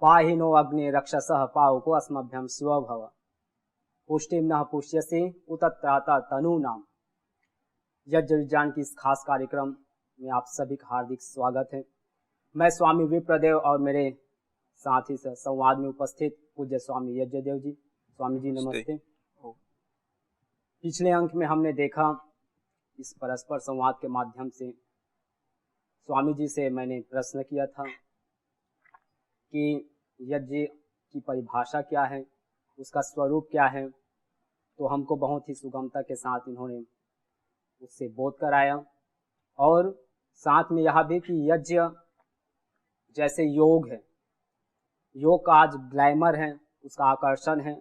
पाहिनो अग्नि रक्षसः पावको अस्मभ्यम शिवो भव पुष्टिम नः पुष्यसे उत त्राता तनु नाम। यज्ञ विज्ञान की इस खास कार्यक्रम में आप सभी का हार्दिक स्वागत है। मैं स्वामी विप्रदेव और मेरे साथ ही संवाद में उपस्थित पूज्य स्वामी यज्ञदेव जी। स्वामी जी नमस्ते। पिछले अंक में हमने देखा इस परस्पर संवाद के माध्यम से स्वामी जी से मैंने प्रश्न किया था कि यज्ञ की परिभाषा क्या है, उसका स्वरूप क्या है। तो हमको बहुत ही सुगमता के साथ इन्होंने उससे बोध कराया और साथ में यह भी कि यज्ञ जैसे योग है, योग का आज ग्लैमर है, उसका आकर्षण है,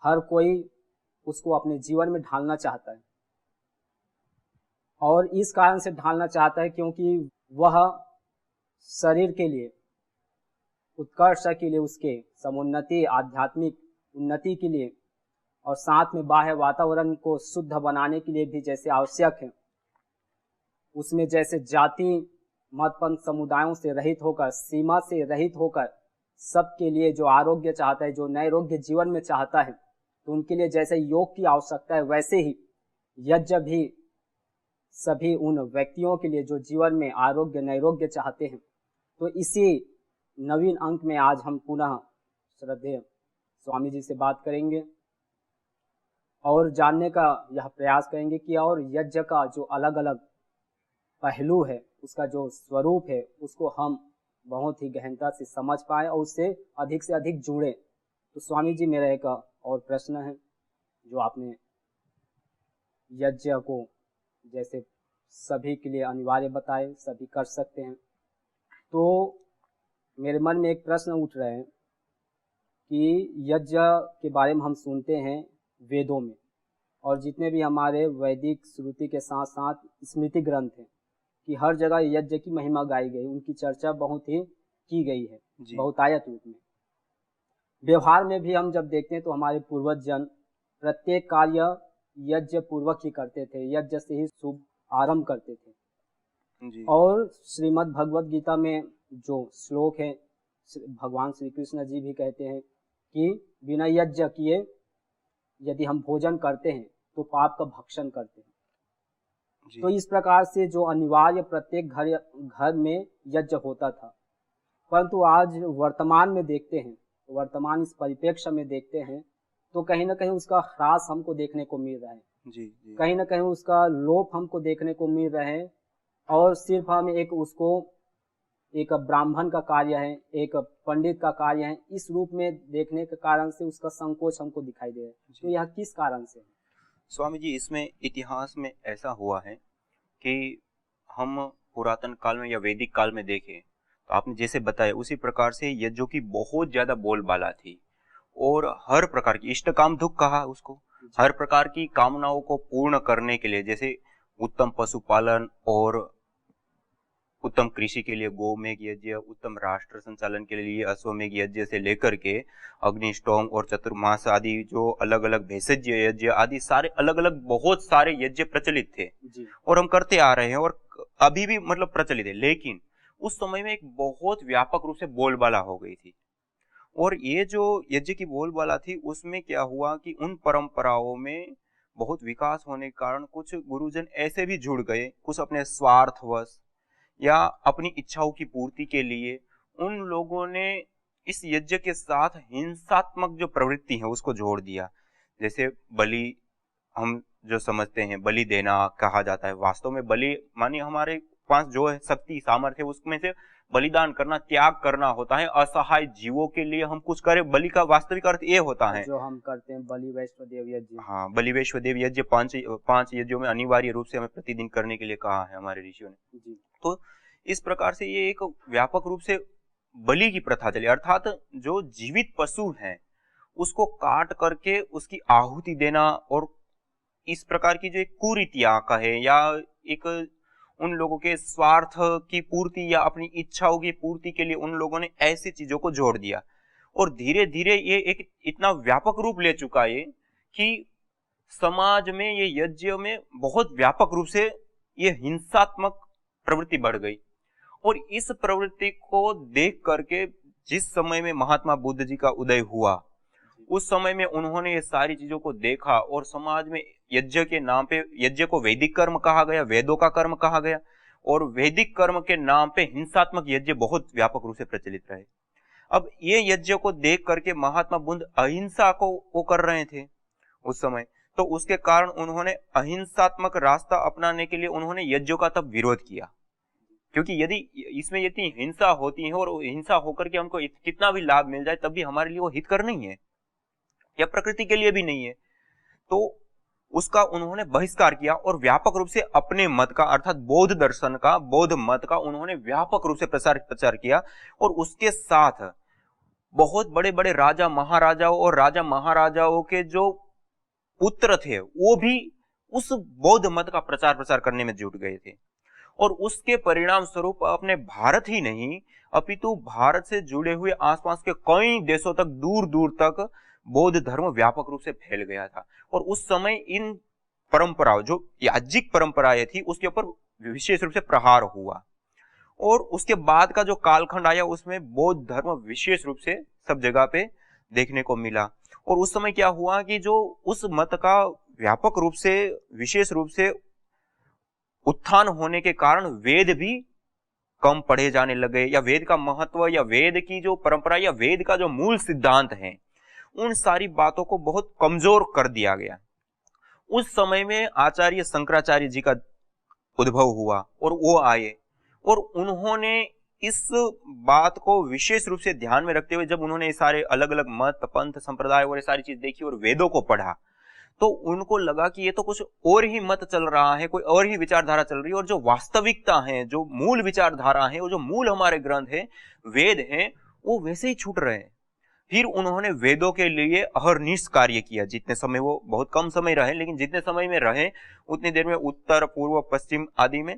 हर कोई उसको अपने जीवन में ढालना चाहता है और इस कारण से ढालना चाहता है क्योंकि वह शरीर के लिए उत्कर्ष के लिए, उसके समुन्नति, आध्यात्मिक उन्नति के लिए और साथ में बाह्य वातावरण को शुद्ध बनाने के लिए भी जैसे आवश्यक है, उसमें जैसे जाति मतपंथ समुदायों से रहित होकर, सीमा से रहित होकर सबके लिए जो आरोग्य चाहता है, जो नैरोग्य जीवन में चाहता है, तो उनके लिए जैसे योग की आवश्यकता है वैसे ही यज्ञ भी सभी उन व्यक्तियों के लिए जो जीवन में आरोग्य नैरोग्य चाहते हैं। तो इसी नवीन अंक में आज हम पुनः श्रद्धेय स्वामी जी से बात करेंगे और जानने का यह प्रयास करेंगे कि और यज्ञ का जो अलग अलग पहलू है, उसका जो स्वरूप है, उसको हम बहुत ही गहनता से समझ पाए और उससे अधिक जुड़े। तो स्वामी जी, मेरा एक और प्रश्न है जो आपने यज्ञ को जैसे सभी के लिए अनिवार्य बताए, सभी कर सकते हैं, तो मेरे मन में एक प्रश्न उठ रहा है कि यज्ञ के बारे में हम सुनते हैं वेदों में और जितने भी हमारे वैदिक श्रुति के साथ साथ स्मृति ग्रंथ हैं कि हर जगह यज्ञ की महिमा गाई गई, उनकी चर्चा बहुत ही की गई है बहुतायत रूप में। व्यवहार में भी हम जब देखते हैं तो हमारे पूर्वज जन प्रत्येक कार्य यज्ञ पूर्वक ही करते थे, यज्ञ से ही शुभ आरंभ करते थे जी। और श्रीमद् भगवद गीता में जो श्लोक है, भगवान श्री कृष्ण जी भी कहते हैं कि बिना यज्ञ किए यदि हम भोजन करते हैं तो पाप का भक्षण करते हैं जी। तो इस प्रकार से जो अनिवार्य प्रत्येक घर में यज्ञ होता था, परंतु आज वर्तमान में देखते हैं, वर्तमान इस परिप्रेक्ष्य में देखते हैं तो कहीं ना कहीं उसका ह्रास हमको देखने को मिल रहा है जी। कहीं ना कहीं उसका लोप हमको देखने को मिल रहा है और सिर्फ हम एक ब्राह्मण का कार्य है, एक पंडित का कार्य है, इस रूप में देखने के कारण से उसका संकोच हमको दिखाई दे रहा है। तो यह किस कारण से है? स्वामी जी, इसमें इतिहास में ऐसा हुआ है कि हम पुरातन काल में या वैदिक काल में देखें तो आपने जैसे बताया उसी प्रकार से यज्ञों की बहुत ज्यादा बोलबाला थी और हर प्रकार की इष्ट काम दुख कहा उसको, हर प्रकार की कामनाओं को पूर्ण करने के लिए, जैसे उत्तम पशुपालन और उत्तम कृषि के लिए गोमेघ यज्ञ, उत्तम राष्ट्र संचालन के लिए अश्वमेघ यज्ञ से लेकर के अग्निष्टोम और चतुर्मास आदि जो अलग अलग भेषज यज्ञ आदि सारे अलग अलग बहुत सारे यज्ञ प्रचलित थे और हम करते आ रहे हैं और अभी भी मतलब प्रचलित है। लेकिन उस समय में एक बहुत व्यापक रूप से बोलबाला हो गई थी और ये जो यज्ञ की बोलबाला थी उसमें क्या हुआ कि उन परंपराओं में बहुत विकास होने के कारण कुछ गुरुजन ऐसे भी जुड़ गए, कुछ अपने स्वार्थवश या अपनी इच्छाओं की पूर्ति के लिए उन लोगों ने इस यज्ञ के साथ हिंसात्मक जो प्रवृत्ति है उसको जोड़ दिया। जैसे बलि हम जो समझते हैं, बलि देना कहा जाता है, वास्तव में बलि मानिए हमारे पास जो है शक्ति सामर्थ्य उसमें से बलिदान करना, त्याग करना होता है, असहाय जीवों के लिए हम कुछ करें। बलि का वास्तविक अर्थ ये होता है जो हम करते हैं बलि वैश्वदेव यज्ञ। हाँ, बलि वैश्वदेव यज्ञ पांच यज्ञों में अनिवार्य रूप से हमें प्रतिदिन करने के लिए कहा है हमारे ऋषियों ने जी। तो इस प्रकार से ये एक व्यापक रूप से बलि की प्रथा चली, अर्थात जो जीवित पशु है उसको काट करके उसकी आहुति देना और इस प्रकार की जो एक कुरीतियां कहे या एक उन लोगों के स्वार्थ की पूर्ति या अपनी इच्छाओं की पूर्ति के लिए उन लोगों ने ऐसी चीजों को जोड़ दिया और धीरे धीरे ये एक इतना व्यापक रूप ले चुका है कि समाज में ये यज्ञ में बहुत व्यापक रूप से ये हिंसात्मक प्रवृत्ति बढ़ गई और इस प्रवृत्ति को देख करके जिस समय में महात्मा बुद्ध जी का उदय हुआ, उस समय में उन्होंने ये सारी चीजों को देखा और समाज में यज्ञ के नाम पे, यज्ञ को वैदिक कर्म कहा गया, वेदों का कर्म कहा गया, और वैदिक कर्म के नाम पे हिंसात्मक यज्ञ बहुत व्यापक रूप से प्रचलित रहे। अब ये यज्ञ को देख करके महात्मा बुद्ध अहिंसा को वो कर रहे थे उस समय, तो उसके कारण उन्होंने अहिंसात्मक रास्ता अपनाने के लिए उन्होंने यज्ञों का तब विरोध किया, क्योंकि यदि इसमें इतनी हिंसा होती है और हिंसा होकर के हमको कितना भी लाभ मिल जाए तब भी हमारे लिए वो हितकर नहीं है या प्रकृति के लिए भी नहीं है, तो उसका उन्होंने बहिष्कार किया और व्यापक रूप से अपने मत का, अर्थात बौद्ध दर्शन का, बौद्ध मत का उन्होंने व्यापक रूप से प्रचार किया। और उसके साथ बहुत बड़े बड़े राजा महाराजाओं और राजा महाराजाओं के जो पुत्र थे वो भी उस बौद्ध मत का प्रचार करने में जुट गए थे। और उसके परिणाम स्वरूप अपने भारत ही नहीं अपितु भारत से जुड़े हुए आसपास के कई देशों तक, दूर दूर तक बौद्ध धर्म व्यापक रूप से फैल गया था। और उस समय इन परंपराओं, जो याज्ञिक परंपराएं थी, उसके ऊपर विशेष रूप से प्रहार हुआ। और उसके बाद का जो कालखंड आया उसमें बौद्ध धर्म विशेष रूप से सब जगह पे देखने को मिला। और उस समय क्या हुआ कि जो उस मत का व्यापक रूप से, विशेष रूप से उत्थान होने के कारण वेद भी कम पढ़े जाने लगे, या वेद का महत्व, या वेद की जो परंपरा, या वेद का जो मूल सिद्धांत है, उन सारी बातों को बहुत कमजोर कर दिया गया। उस समय में आचार्य शंकराचार्य जी का उद्भव हुआ और वो आए और उन्होंने इस बात को विशेष रूप से ध्यान में रखते हुए जब उन्होंने सारे अलग अलग मत, पंथ, संप्रदाय और ये सारी चीज देखी और वेदों को पढ़ा, तो उनको लगा कि ये तो कुछ और ही मत चल रहा है, कोई और ही विचारधारा चल रही है, और जो वास्तविकता है, जो मूल विचारधारा है, वो जो मूल हमारे ग्रंथ है, वेद हैं, वो वैसे ही छूट रहे हैं। फिर उन्होंने वेदों के लिए अहरनिश कार्य किया। जितने समय, वो बहुत कम समय रहे, लेकिन जितने समय में रहे उतनी देर में उत्तर, पूर्व, पश्चिम आदि में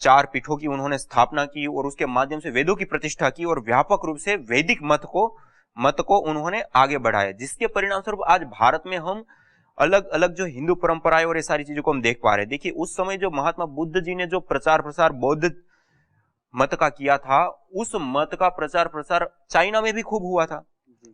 4 पीठों की उन्होंने स्थापना की और उसके माध्यम से वेदों की प्रतिष्ठा की और व्यापक रूप से वैदिक मत को उन्होंने आगे बढ़ाया, जिसके परिणाम स्वरूप आज भारत में हम अलग अलग जो हिंदू परंपराएं और ये सारी चीजों को हम देख पा रहे हैं। देखिए, उस समय जो महात्मा बुद्ध जी ने जो प्रचार प्रसार बौद्ध मत का किया था, उस मत का प्रचार प्रसार चाइना में भी खूब हुआ था,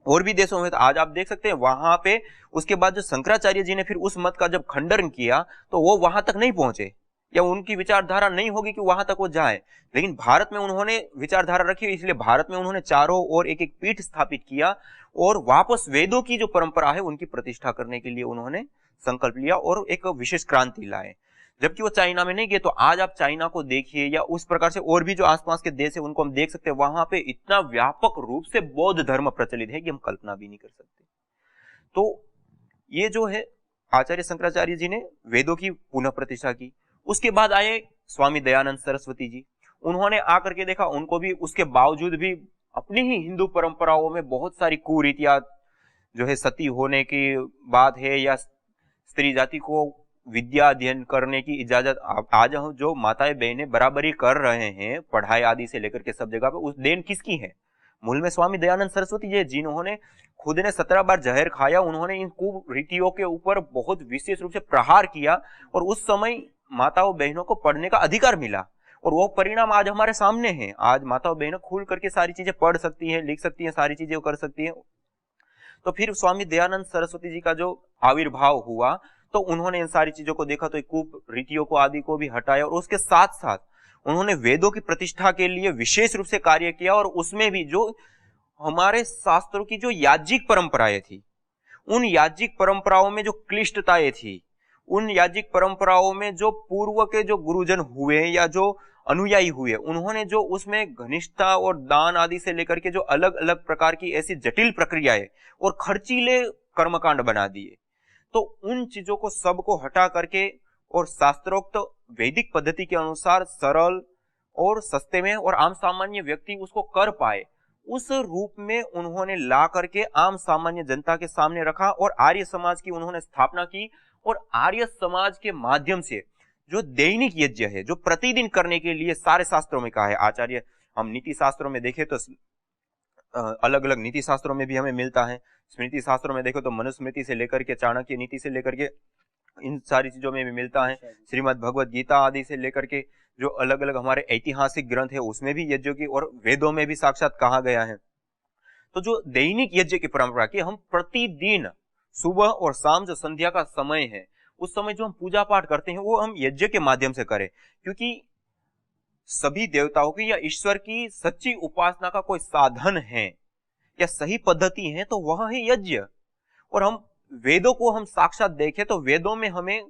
और भी देशों में था। आज आप देख सकते हैं वहां पे उसके बाद जो शंकराचार्य जी ने फिर उस मत का जब खंडन किया तो वो वहां तक नहीं पहुंचे, या उनकी विचारधारा नहीं होगी कि वहां तक वो जाए, लेकिन भारत में उन्होंने विचारधारा रखी, इसलिए भारत में उन्होंने चारों ओर एक एक पीठ स्थापित किया और वापस वेदों की जो परंपरा है उनकी प्रतिष्ठा करने के लिए उन्होंने संकल्प लिया और एक विशेष क्रांति लाए। जबकि वो चाइना में नहीं गए, तो आज आप चाइना को देखिए या उस प्रकार से और भी जो आसपास के देश है उनको हम देख सकते हैं, वहां पे इतना व्यापक रूप से बौद्ध धर्म प्रचलित है कि हम कल्पना भी नहीं कर सकते। तो ये जो है आचार्य शंकराचार्य जी ने वेदों की पुनः प्रतिष्ठा की। उसके बाद आए स्वामी दयानंद सरस्वती जी, उन्होंने आकर के देखा, उनको भी उसके बावजूद भी अपनी ही हिंदू परंपराओं में बहुत सारी कुरीतियां जो है, सती होने की बात है या स्त्री जाति को विद्या अध्ययन करने की इजाजत, आज हम जो माताएं बहनें बराबरी कर रहे हैं पढ़ाई आदि से लेकर के सब जगह पे, उस देन किसकी है? मूल में स्वामी दयानंद सरस्वती जी, जिन्होंने खुद ने 17 बार जहर खाया, उन्होंने इन कुरीतियों के ऊपर बहुत विशेष रूप से प्रहार किया और उस समय माताओं बहनों को पढ़ने का अधिकार मिला और वो परिणाम आज हमारे सामने है। आज माताओं बहनों खुल करके सारी चीजें पढ़ सकती हैं, लिख सकती हैं, सारी चीजें कर सकती हैं। तो फिर स्वामी दयानंद सरस्वती जी का जो आविर्भाव हुआ तो उन्होंने इन सारी चीजों को देखा, तो कुरीतियों को आदि को भी हटाया और उसके साथ साथ उन्होंने वेदों की प्रतिष्ठा के लिए विशेष रूप से कार्य किया और उसमें भी जो हमारे शास्त्रों की जो याज्ञिक परंपराएं थी, उन याज्ञिक परंपराओं में जो क्लिष्टताएं थी, उन याज्ञिक परंपराओं में जो पूर्व के जो गुरुजन हुए या जो अनुयायी हुए, उन्होंने जो उसमें घनिष्ठता और दान आदि से लेकर के जो अलग अलग प्रकार की ऐसी जटिल प्रक्रियाएं और खर्चीले कर्मकांड बना दिए, तो उन चीजों को सबको हटा करके और शास्त्रोक्त वैदिक पद्धति के अनुसार सरल और सस्ते में और आम सामान्य व्यक्ति उसको कर पाए, उस रूप में उन्होंने ला करके आम सामान्य जनता के सामने रखा और आर्य समाज की उन्होंने स्थापना की। और आर्य समाज के माध्यम से जो दैनिक यज्ञ है, जो प्रतिदिन करने के लिए सारे शास्त्रों में कहा है, आचार्य, हम नीति शास्त्रों में देखें तो अलग अलग नीति शास्त्रों में भी हमें मिलता है, स्मृति शास्त्रों में देखो तो मनुस्मृति से लेकर के चाणक्य नीति से लेकर के इन सारी चीजों में भी मिलता है, श्रीमद् भगवद गीता आदि से लेकर के जो अलग अलग हमारे ऐतिहासिक ग्रंथ है उसमें भी यज्ञों की, और वेदों में भी साक्षात कहा गया है। तो जो दैनिक यज्ञ की परंपरा की, हम प्रतिदिन सुबह और शाम जो संध्या का समय है, उस समय जो हम पूजा पाठ करते हैं वो हम यज्ञ के माध्यम से करें, क्योंकि सभी देवताओं की या ईश्वर की सच्ची उपासना का कोई साधन है या सही पद्धति है तो वह है यज्ञ। और हम वेदों को हम साक्षात देखें तो वेदों में हमें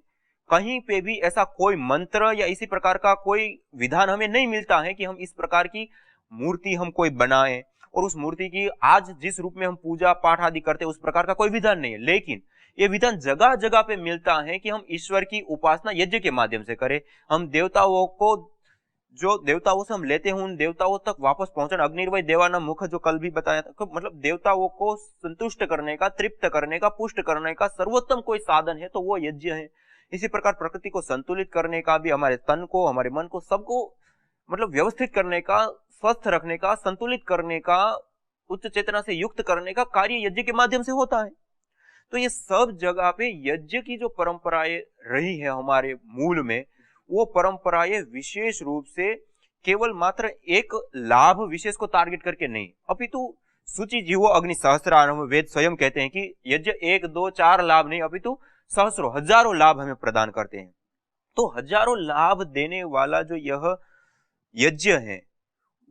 कहीं पे भी ऐसा कोई मंत्र या इसी प्रकार का कोई विधान हमें नहीं मिलता है कि हम इस प्रकार की मूर्ति हम कोई बनाएं और उस मूर्ति की आज जिस रूप में हम पूजा पाठ आदि करते हैं उस प्रकार का कोई विधान नहीं है। लेकिन ये विधान जगह जगह पे मिलता है कि हम ईश्वर की उपासना यज्ञ के माध्यम से करें। हम देवताओं को, जो देवताओं से हम लेते हैं उन देवताओं तक वापस पहुंचना, अग्निर्वय देवाना मुख जो कल भी बताया था, तो मतलब देवताओं को संतुष्ट करने का, तृप्त करने का, पुष्ट करने का सर्वोत्तम कोई साधन है तो वो यज्ञ है। इसी प्रकार प्रकृति को संतुलित करने का भी, हमारे तन को, हमारे मन को, सबको मतलब व्यवस्थित करने का, स्वस्थ रखने का, संतुलित करने का, उच्च चेतना से युक्त करने का कार्य यज्ञ के माध्यम से होता है। तो ये सब जगह पे यज्ञ की जो परंपराएं रही है हमारे मूल में, वो परंपराएं विशेष रूप से केवल मात्र एक लाभ विशेष को टारगेट करके नहीं, अपितु शुचि जीवो अग्नि सहस्रारम, वेद स्वयं कहते हैं कि यज्ञ 1 2 4 लाभ नहीं अपितु सहस्रों हजारों लाभ हमें प्रदान करते हैं। तो हजारों लाभ देने वाला जो यह यज्ञ है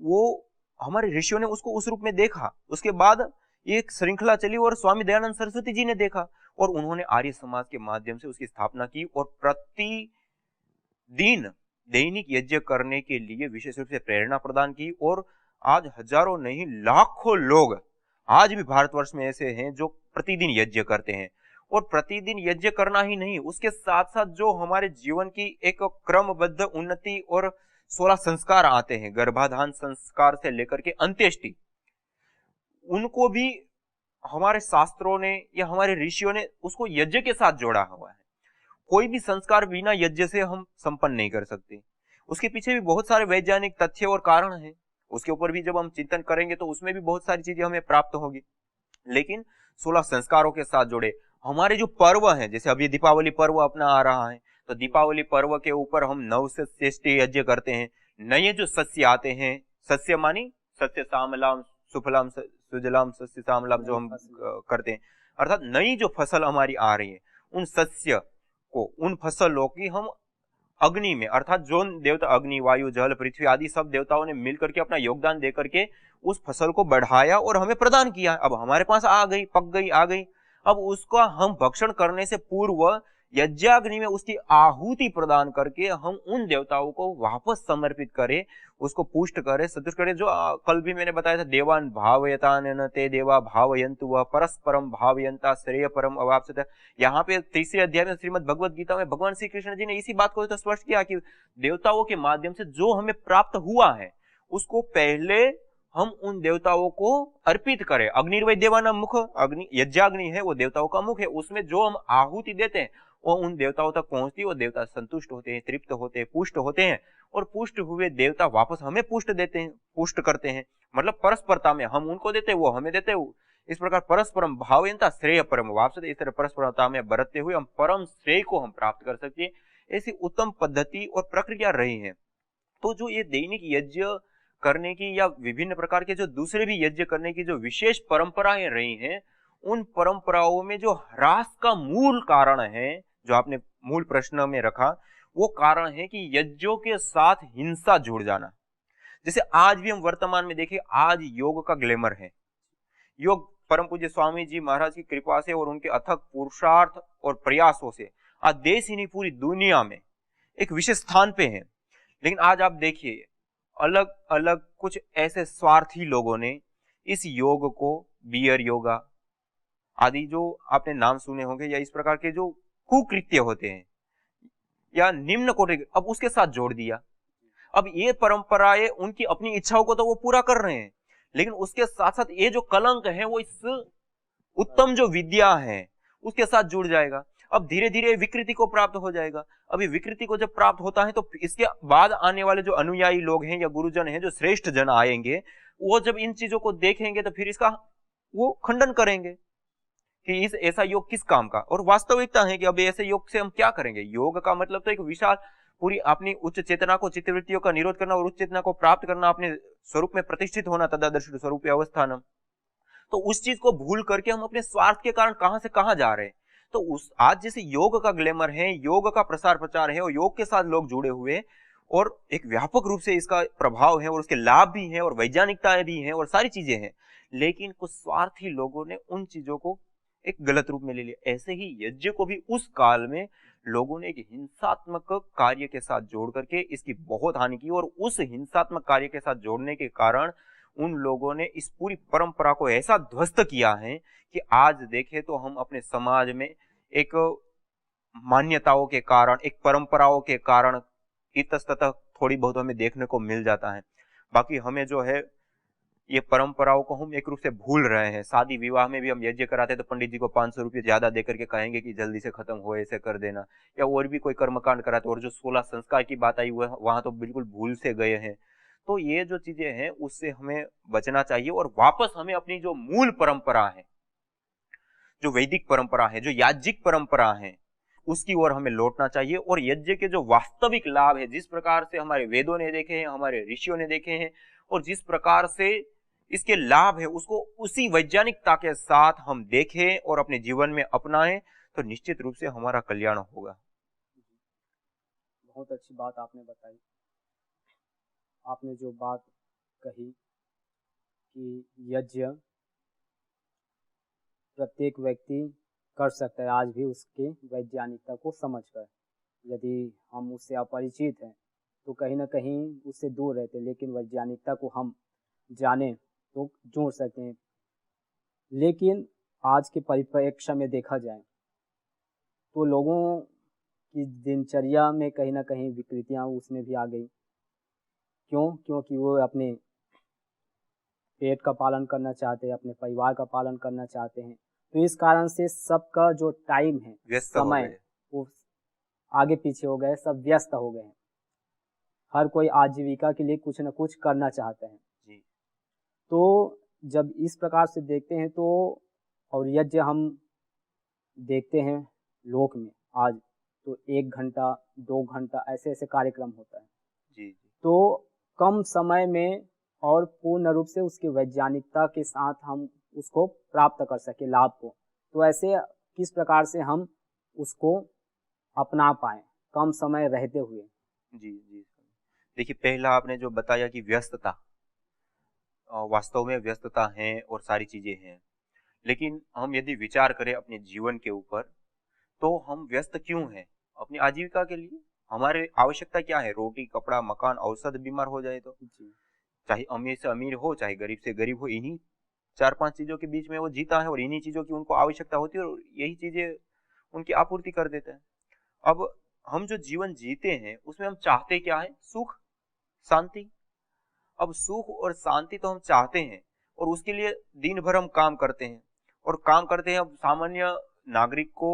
वो हमारे ऋषियों ने उसको उस रूप में देखा। उसके बाद एक श्रृंखला चली और स्वामी दयानंद सरस्वती जी ने देखा और उन्होंने आर्य समाज के माध्यम से उसकी स्थापना की और प्रतिदिन दैनिक यज्ञ करने के लिए विशेष रूप से प्रेरणा प्रदान की। और आज हजारों नहीं लाखों लोग आज भी भारतवर्ष में ऐसे हैं जो प्रतिदिन यज्ञ करते हैं। और प्रतिदिन यज्ञ करना ही नहीं, उसके साथ साथ जो हमारे जीवन की एक क्रमबद्ध उन्नति और 16 संस्कार आते हैं, गर्भाधान संस्कार से लेकर के अंत्येष्टि, उनको भी हमारे शास्त्रों ने या हमारे ऋषियों ने उसको यज्ञ के साथ जोड़ा हुआ है। कोई भी संस्कार बिना यज्ञ से हम संपन्न नहीं कर सकते। उसके पीछे भी बहुत सारे वैज्ञानिक तथ्य और कारण हैं, उसके ऊपर भी जब हम चिंतन करेंगे तो उसमें भी बहुत सारी चीजें हमें प्राप्त होगी। लेकिन 16 संस्कारों के साथ जोड़े हमारे जो पर्व हैं, जैसे अभी दीपावली पर्व अपना आ रहा है, तो दीपावली पर्व के ऊपर हम नवषष्ठी यज्ञ करते हैं। नए जो सस्य आते हैं, सस्य मानी सस्य सामलाम सुफलाम सुजलाम सस्य सामलाम, जो हम करते हैं, अर्थात नई जो फसल हमारी आ रही है उन सस्य को, उन फसलों की हम अग्नि में, अर्थात जो देवता अग्नि, वायु, जल, पृथ्वी आदि सब देवताओं ने मिलकर के अपना योगदान देकर के उस फसल को बढ़ाया और हमें प्रदान किया। अब हमारे पास आ गई, पक गई, आ गई। अब उसका हम भक्षण करने से पूर्व यज्ञाग्नि में उसकी आहुति प्रदान करके हम उन देवताओं को वापस समर्पित करें, उसको पुष्ट करें, संतुष्ट करें। जो कल भी मैंने बताया था, देवान भावयतान ते देवा भावयन्तु वह परस्परम भावयन्ता श्रेय परम अवाप्स्यते। यहाँ पे 3रे अध्याय में श्रीमद् भगवद गीता में भगवान श्री कृष्ण जी ने इसी बात को तो स्पष्ट किया कि देवताओं के माध्यम से जो हमें प्राप्त हुआ है उसको पहले हम उन देवताओं को अर्पित करें। अग्निर्वय देवाना मुख, अग्नि यज्ञाग्नि है वो देवताओं का मुख है, उसमें जो हम आहुति देते हैं वो उन देवताओं तक पहुंचती है। वो देवता संतुष्ट होते हैं, तृप्त होते हैं, पुष्ट होते हैं और पुष्ट हुए देवता वापस हमें पुष्ट देते हैं, पुष्ट करते हैं। मतलब परस्परता में हम उनको देते हैं, वो हमें देते हैं। इस प्रकार परस्परम भावयन्ता श्रेय परम वापस, इस तरह परस्परता में बरतते हुए हम परम श्रेय को हम प्राप्त कर सकते हैं। ऐसी उत्तम पद्धति और प्रक्रिया रही है। तो जो ये दैनिक यज्ञ करने की या विभिन्न प्रकार के जो दूसरे भी यज्ञ करने की जो विशेष परंपराएं रही हैं, उन परंपराओं में जो ह्रास का मूल कारण है, जो आपने मूल प्रश्न में रखा, वो कारण है कि यज्ञों के साथ हिंसा जुड़ जाना। जैसे आज भी हम वर्तमान में देखें, आज योग का ग्लैमर है। योग परम पूज्य स्वामी जी महाराज की कृपा से और उनके अथक पुरुषार्थ और प्रयासों से आज देश ही नहीं पूरी दुनिया में एक विशेष स्थान पे है। लेकिन आज आप देखिए, अलग अलग कुछ ऐसे स्वार्थी लोगों ने इस योग को बियर योगा आदि जो आपने नाम सुने होंगे, या इस प्रकार के जो कुकृत्य होते हैं या निम्न कोटि, अब उसके साथ जोड़ दिया। अब ये परंपराएं उनकी अपनी इच्छाओं को तो वो पूरा कर रहे हैं, लेकिन उसके साथ साथ ये जो कलंक है वो इस उत्तम जो विद्या है उसके साथ जुड़ जाएगा। अब धीरे धीरे विकृति को प्राप्त हो जाएगा। अभी विकृति को जब प्राप्त होता है तो इसके बाद आने वाले जो अनुयायी लोग हैं या गुरुजन हैं, जो श्रेष्ठ जन आएंगे, वो जब इन चीजों को देखेंगे तो फिर इसका वो खंडन करेंगे कि इस ऐसा योग किस काम का। और वास्तविकता है कि अब ऐसे योग से हम क्या करेंगे। योग का मतलब तो एक विशाल पूरी अपनी उच्च चेतना को, चित्तवृत्तियों का निरोध करना और उच्च चेतना को प्राप्त करना, अपने स्वरूप में प्रतिष्ठित होना, तदादर्श स्वरूप अवस्थानम। तो उस चीज को भूल करके हम अपने स्वार्थ के कारण कहां से कहां जा रहे हैं। तो उस आज जैसे योग का ग्लैमर है, योग का प्रसार प्रचार है और योग के साथ लोग जुड़े हुए हैं और एक व्यापक रूप से इसका प्रभाव है और उसके लाभ भी हैं और वैज्ञानिकताएं भी हैं और सारी चीजें हैं, लेकिन कुछ स्वार्थी लोगों ने उन चीजों को एक गलत रूप में ले लिया। ऐसे ही यज्ञ को भी उस काल में लोगों ने एक हिंसात्मक कार्य के साथ जोड़ करके इसकी बहुत हानि की और उस हिंसात्मक कार्य के साथ जोड़ने के कारण उन लोगों ने इस पूरी परंपरा को ऐसा ध्वस्त किया है कि आज देखें तो हम अपने समाज में एक मान्यताओं के कारण, एक परंपराओं के कारण इतस्ततः थोड़ी बहुत हमें देखने को मिल जाता है। बाकी हमें जो है ये परंपराओं को हम एक रूप से भूल रहे हैं। शादी विवाह में भी हम यज्ञ कराते हैं तो पंडित जी को 500 रुपये ज्यादा देकर के कहेंगे कि जल्दी से खत्म हो, ऐसे कर देना, या और भी कोई कर्मकांड कराते और जो 16 संस्कार की बात आई हुई है वहां तो बिल्कुल भूल से गए हैं। तो ये जो चीजें हैं उससे हमें बचना चाहिए और वापस हमें अपनी जो मूल परंपरा है, जो वैदिक परंपरा है, जो याज्ञिक परंपरा है, उसकी ओर हमें लौटना चाहिए। और यज्ञ के जो वास्तविक लाभ है, जिस प्रकार से हमारे वेदों ने देखे हैं, हमारे ऋषियों ने देखे हैं और जिस प्रकार से इसके लाभ है, उसको उसी वैज्ञानिकता के साथ हम देखें और अपने जीवन में अपनाएं तो निश्चित रूप से हमारा कल्याण होगा। बहुत अच्छी बात आपने बताई। आपने जो बात कही कि यज्ञ प्रत्येक व्यक्ति कर सकता है आज भी उसके वैज्ञानिकता को समझकर। यदि हम उससे अपरिचित हैं तो कहीं ना कहीं उससे दूर रहते, लेकिन वैज्ञानिकता को हम जाने तो जोड़ सकते हैं। लेकिन आज के परिप्रेक्ष्य में देखा जाए तो लोगों की दिनचर्या में कहीं ना कहीं विकृतियां उसमें भी आ गई। क्योंकि वो अपने पेट का पालन करना चाहते हैं, अपने परिवार का पालन करना चाहते हैं, तो इस कारण से सबका जो टाइम है, समय, वो आगे पीछे हो गए, सब व्यस्त हो गए हैं। हर कोई आजीविका के लिए कुछ न कुछ करना चाहते हैं जी। तो जब इस प्रकार से देखते हैं तो, और यज्ञ हम देखते हैं लोक में आज तो 1 घंटा 2 घंटा ऐसे ऐसे कार्यक्रम होता है जी। तो कम समय में और पूर्ण रूप से उसकी वैज्ञानिकता के साथ हम उसको प्राप्त कर सके लाभ को, तो ऐसे किस प्रकार से हम उसको अपना पाए कम समय रहते हुए। जी जी, देखिए पहला आपने जो बताया कि व्यस्तता, वास्तव में व्यस्तता है और सारी चीजें हैं, लेकिन हम यदि विचार करें अपने जीवन के ऊपर तो हम व्यस्त क्यों हैं? अपनी आजीविका के लिए। हमारे आवश्यकता क्या है? रोटी, कपड़ा, मकान, औषध, बीमार हो जाए तो, चाहे अमीर से अमीर हो चाहे गरीब से गरीब हो, इन्हीं 4-5 चीजों के बीच में वो जीता है और इन्हीं चीजों की उनको आवश्यकता होती है और यही चीजें उनकी आपूर्ति कर देते हैं। अब हम जो जीवन जीते हैं उसमें हम चाहते क्या है? सुख, शांति। अब सुख और शांति तो हम चाहते हैं और उसके लिए दिन भर हम काम करते हैं और काम करते हैं। अब सामान्य नागरिक को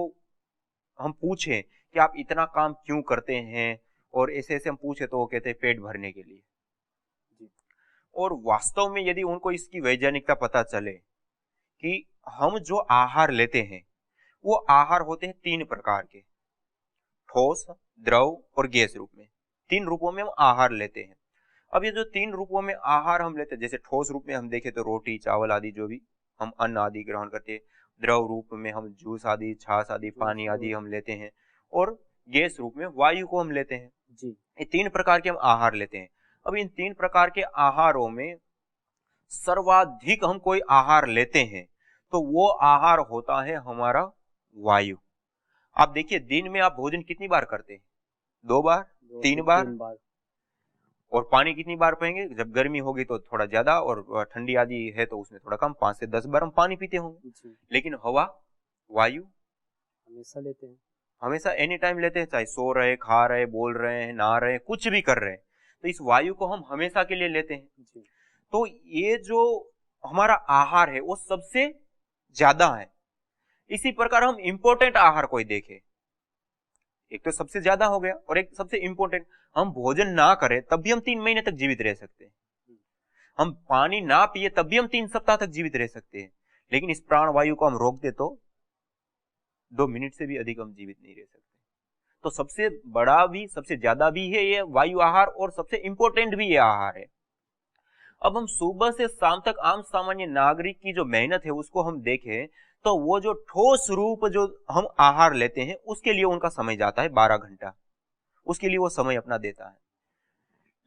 हम पूछें कि आप इतना काम क्यों करते हैं, और ऐसे ऐसे हम पूछे तो वो कहते हैं पेट भरने के लिए। और वास्तव में यदि उनको इसकी वैज्ञानिकता पता चले कि हम जो आहार लेते हैं वो आहार होते हैं 3 प्रकार के, ठोस, द्रव और गैस रूप में। 3 रूपों में हम आहार लेते हैं। अब ये जो 3 रूपों में आहार हम लेते हैं, जैसे ठोस रूप में हम देखें तो रोटी, चावल आदि जो भी हम अन्न आदि ग्रहण करते हैं, द्रव रूप में हम जूस आदि, छाछ आदि, पानी आदि हम लेते हैं, और गैस रूप में वायु को हम लेते हैं जी। ये 3 प्रकार के हम आहार लेते हैं। अब इन 3 प्रकार के आहारों में सर्वाधिक हम कोई आहार लेते हैं तो वो आहार होता है हमारा वायु। आप देखिए दिन में आप भोजन कितनी बार करते हैं? 2 बार, 3 बार। और पानी कितनी बार पिएंगे? जब गर्मी होगी तो थोड़ा ज्यादा और ठंडी आदि है तो उसमें थोड़ा कम, 5 से 10 बार हम पानी पीते होंगे। लेकिन हवा, वायु हमेशा लेते हैं, हमेशा एनी टाइम लेते हैं, चाहे सो रहे, खा रहे, बोल रहे हैं, नहा रहे हैं, कुछ भी कर रहे हैं, तो इस वायु को हम हमेशा के लिए लेते हैं। तो ये जो हमारा आहार है वो सबसे ज्यादा है। इसी प्रकार हम इंपॉर्टेंट आहार कोई देखे, एक तो सबसे ज्यादा हो गया और एक सबसे इंपॉर्टेंट। हम भोजन ना करें तब भी हम 3 महीने तक जीवित रह सकते हैं, हम पानी ना पिए तब भी हम 3 सप्ताह तक जीवित रह सकते हैं, लेकिन इस प्राण वायु को हम रोक दे तो 2 मिनट से भी अधिक हम जीवित नहीं रह सकते। तो सबसे बड़ा भी, सबसे ज्यादा भी है ये वायु आहार और सबसे इंपॉर्टेंट भी ये आहार है। अब हम सुबह से शाम तक आम सामान्य नागरिक की जो मेहनत है उसको हम देखें तो वो जो ठोस रूप जो हम आहार लेते हैं उसके लिए उनका समय जाता है 12 घंटा, उसके लिए वो समय अपना देता है।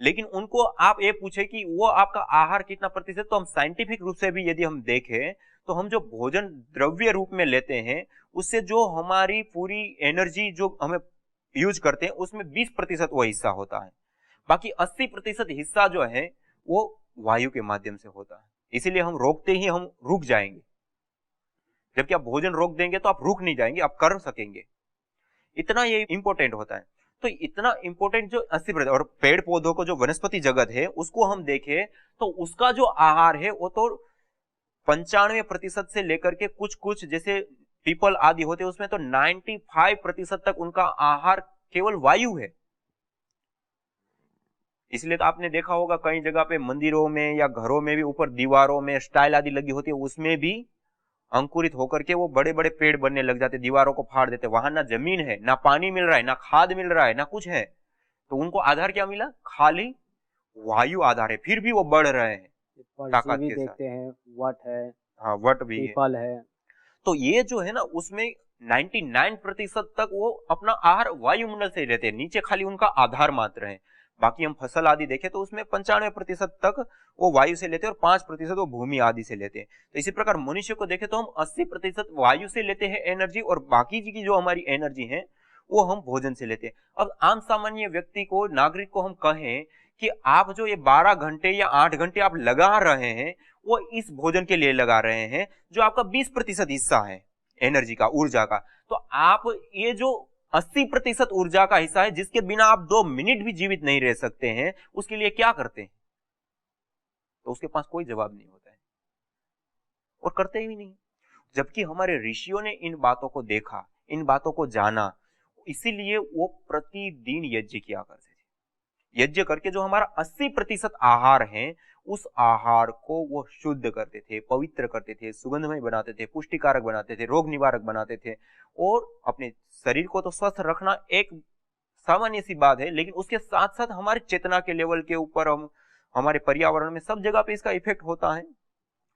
लेकिन उनको आप ये पूछे कि वो आपका आहार कितना प्रतिशत, तो हम साइंटिफिक रूप से भी यदि हम देखें तो हम जो भोजन द्रव्य रूप में लेते हैं उससे जो हमारी पूरी एनर्जी जो हमें यूज करते हैं उसमें 20% वो हिस्सा होता है, बाकी 80% हिस्सा जो है वो वायु के माध्यम से होता है। इसीलिए हम रोकते ही हम रुक जाएंगे, जबकि आप भोजन रोक देंगे तो आप रुक नहीं जाएंगे, आप कर सकेंगे। इतना ये इंपॉर्टेंट होता है। तो इतना इंपॉर्टेंट जो 80%, और पेड़ पौधों को जो वनस्पति जगत है उसको हम देखें तो उसका जो आहार है वो तो 95% से लेकर के कुछ कुछ जैसे पीपल आदि होते हैं उसमें तो 95% तक उनका आहार केवल वायु है। इसलिए तो आपने देखा होगा कई जगह पे मंदिरों में या घरों में भी ऊपर दीवारों में स्टाइल आदि लगी होती है, उसमें भी अंकुरित होकर के वो बड़े बड़े पेड़ बनने लग जाते, दीवारों को फाड़ देते। वहां ना जमीन है, ना पानी मिल रहा है, ना खाद मिल रहा है, ना कुछ है, तो उनको आधार क्या मिला? खाली वायु आधार है, फिर भी वो बढ़ रहे हैं ताकत परजीवी के साथ। देखते हैं, वट है, हाँ, वट भी है। पीपल है। तो ये जो है ना उसमें 99% तक वो अपना आहार वायुमंडल से लेते हैं, नीचे खाली उनका आधार मात्र है। बाकी हम फसल आदि देखें तो उसमें 95% तक वो वायु से लेते हैं और 5% वो भूमि आदि से लेते हैं। तो इसी प्रकार मनुष्य को देखें तो हम 80% वायु से लेते हैं एनर्जी, और बाकी की जो हमारी एनर्जी है वो हम भोजन से लेते हैं। अब आम सामान्य व्यक्ति को, नागरिक को हम कहें कि आप जो ये 12 घंटे या 8 घंटे आप लगा रहे हैं वो इस भोजन के लिए लगा रहे हैं जो आपका 20% हिस्सा है एनर्जी का, ऊर्जा का, तो आप ये जो 80% ऊर्जा का हिस्सा है जिसके बिना आप 2 मिनट भी जीवित नहीं रह सकते हैं, उसके लिए क्या करते हैं? तो उसके पास कोई जवाब नहीं होता है और करते ही नहीं। जबकि हमारे ऋषियों ने इन बातों को देखा, इन बातों को जाना, इसीलिए वो प्रतिदिन यज्ञ किया करते थे। यज्ञ करके जो हमारा 80% आहार है उस आहार को वो शुद्ध करते थे, पवित्र करते थे, सुगंधमय बनाते थे, पुष्टिकारक बनाते थे, रोग निवारक बनाते थे। और अपने शरीर को तो स्वस्थ रखना एक सामान्य सी बात है, लेकिन उसके साथ साथ हमारे चेतना के लेवल के ऊपर, हम हमारे पर्यावरण में सब जगह पे इसका इफेक्ट होता है।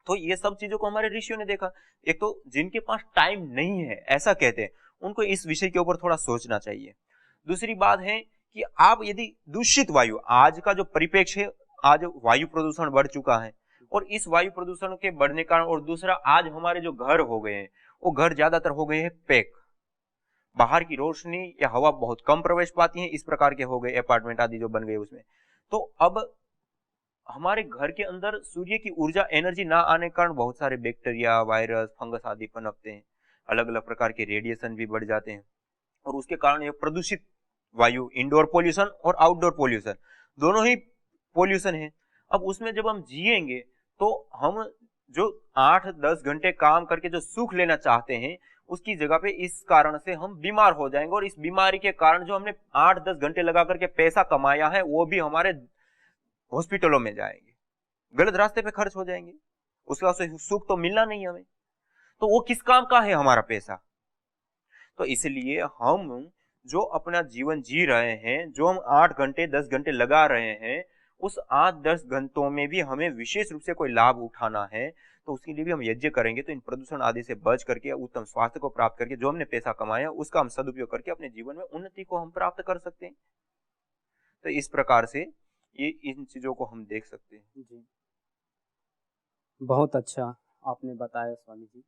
तो ये सब चीजों को हमारे ऋषियों ने देखा। एक तो जिनके पास टाइम नहीं है ऐसा कहते हैं, उनको इस विषय के ऊपर थोड़ा सोचना चाहिए। दूसरी बात है कि आप यदि दूषित वायु, आज का जो परिप्रेक्ष्य है, आज वायु प्रदूषण बढ़ चुका है, और इस वायु प्रदूषण के बढ़ने के कारण, और दूसरा आज हमारे जो घर हो गए हैं वो घर ज्यादातर हो गए हैं पैक, बाहर की रोशनी या हवा बहुत कम प्रवेश पाती है, इस प्रकार के हो गए अपार्टमेंट आदि जो बन गए उसमें। तो अब हमारे घर के अंदर सूर्य की ऊर्जा, एनर्जी ना आने के कारण बहुत सारे बैक्टीरिया, वायरस, फंगस आदि पनपते हैं, अलग अलग प्रकार के रेडिएशन भी बढ़ जाते हैं, और उसके कारण ये प्रदूषित वायु, इंडोर पोल्यूशन और आउटडोर पोल्यूशन, दोनों ही पोल्यूशन है। अब उसमें जब हम जिएंगे तो हम जो 8-10 घंटे काम करके जो सुख लेना चाहते हैं उसकी जगह पे इस कारण से हम बीमार हो जाएंगे, और इस बीमारी के कारण जो हमने 8-10 घंटे लगा करके पैसा कमाया है वो भी हमारे हॉस्पिटलों में जाएंगे, गलत रास्ते पे खर्च हो जाएंगे, उसके बाद सुख तो मिलना नहीं हमें, तो वो किस काम का है हमारा पैसा? तो इसलिए हम जो अपना जीवन जी रहे हैं, जो हम 8 घंटे 10 घंटे लगा रहे हैं, उस 8-10 घंटों में भी हमें विशेष रूप से कोई लाभ उठाना है, तो उसके लिए भी हम यज्ञ करेंगे तो इन प्रदूषण आदि से बच करके, उत्तम स्वास्थ्य को प्राप्त करके, जो हमने पैसा कमाया उसका हम सदुपयोग करके अपने जीवन में उन्नति को हम प्राप्त कर सकते हैं। तो इस प्रकार से ये इन चीजों को हम देख सकते हैं। जी, बहुत अच्छा आपने बताया स्वामी जी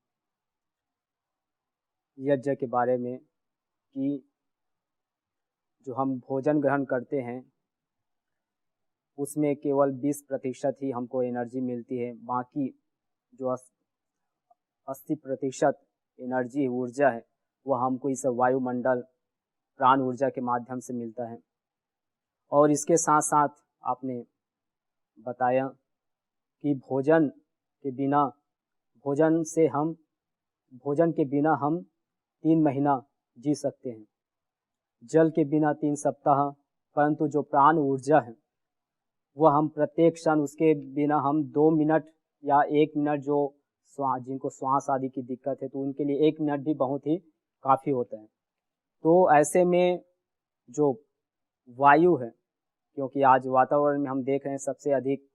यज्ञ के बारे में, कि जो हम भोजन ग्रहण करते हैं उसमें केवल 20% ही हमको एनर्जी मिलती है, बाकी जो 80% एनर्जी, ऊर्जा है, वह हमको इस वायुमंडल प्राण ऊर्जा के माध्यम से मिलता है। और इसके साथ साथ आपने बताया कि भोजन के बिना, भोजन के बिना हम 3 महीना जी सकते हैं, जल के बिना 3 सप्ताह, परंतु जो प्राण ऊर्जा है वह हम प्रत्येक क्षण, उसके बिना हम 2 मिनट या 1 मिनट, जो जिनको श्वास आदि की दिक्कत है तो उनके लिए 1 मिनट भी बहुत ही काफ़ी होता है। तो ऐसे में जो वायु है, क्योंकि आज वातावरण में हम देख रहे हैं सबसे अधिक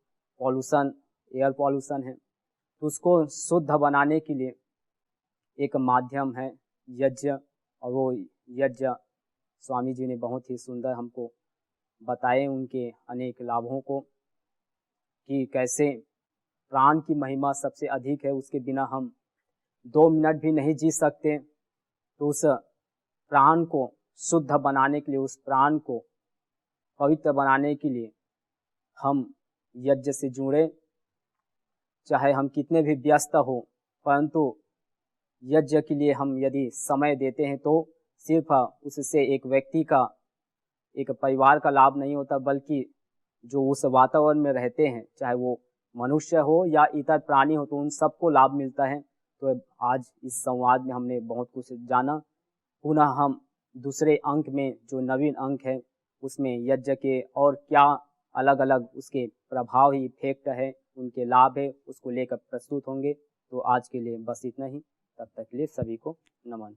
पॉल्यूशन, एयर पॉल्यूशन है, तो उसको शुद्ध बनाने के लिए एक माध्यम है यज्ञ। और वो यज्ञ स्वामी जी ने बहुत ही सुंदर हमको बताए उनके अनेक लाभों को, कि कैसे प्राण की महिमा सबसे अधिक है, उसके बिना हम 2 मिनट भी नहीं जी सकते। तो उस प्राण को शुद्ध बनाने के लिए, उस प्राण को पवित्र बनाने के लिए हम यज्ञ से जुड़े। चाहे हम कितने भी व्यस्त हो, परंतु यज्ञ के लिए हम यदि समय देते हैं तो सिर्फ उससे एक व्यक्ति का, एक परिवार का लाभ नहीं होता, बल्कि जो उस वातावरण में रहते हैं, चाहे वो मनुष्य हो या इतर प्राणी हो, तो उन सबको लाभ मिलता है। तो आज इस संवाद में हमने बहुत कुछ जाना। पुनः हम दूसरे अंक में, जो नवीन अंक है, उसमें यज्ञ के और क्या अलग अलग उसके प्रभाव, इफेक्ट है, उनके लाभ है, उसको लेकर प्रस्तुत होंगे। तो आज के लिए बस इतना ही। तब तक के लिए सभी को नमन।